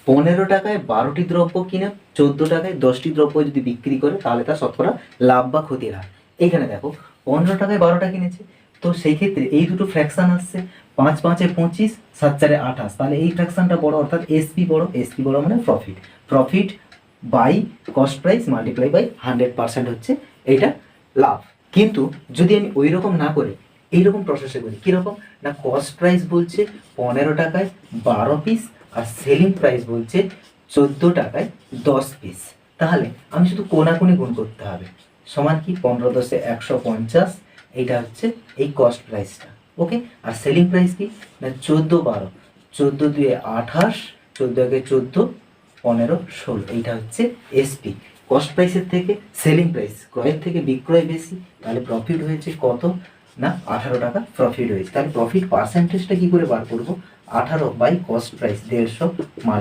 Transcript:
15 টাকায় 12টি দ্রব্য কিনে 14 টাকায় 10টি দ্রব্য যদি বিক্রি করে তাহলে তার শতকরা লাভ বা ক্ষতির হার। এইখানে দেখো 15 টাকায় 12টা কিনেছে, তো সেই ক্ষেত্রে এই দুটো ফ্র্যাকশন আসছে, 5 5 25, 7 4 28, তাহলে এই ফ্র্যাকশনটা বড়, অর্থাৎ এসপি বড়। এসপি বড় মানে profit, profit by cost price multiply by 100% হচ্ছে এইটা লাভ। কিন্তু যদি আমি ওই রকম না করে এইরকম প্রসেসে করি, কীরকম না, কস্ট প্রাইস বলছে 15 টাকায় 12 পিস আর সেলিং প্রাইস বলছে 14 টাকায় 10 পিস, তাহলে আমি শুধু কোনাকুনি গুণ করতে হবে, সমান কি 15 10 150, এইটা হচ্ছে এই কস্ট প্রাইসটা। ওকে, আর সেলিং প্রাইস কি না 14 12, 14 2 28, 14 1 14, 15 16, এইটা হচ্ছে এসপি। কস্ট প্রাইসের থেকে সেলিং প্রাইস, ক্রয়ের থেকে বিক্রয় বেশি, তাহলে প্রফিট হয়েছে কত না 18 টাকা প্রফিট হয়েছে। তাহলে প্রফিট পার্সেন্টেজটা কি করে বার করবো, 18 বাই কস্ট প্রাইস 150 মাল্টি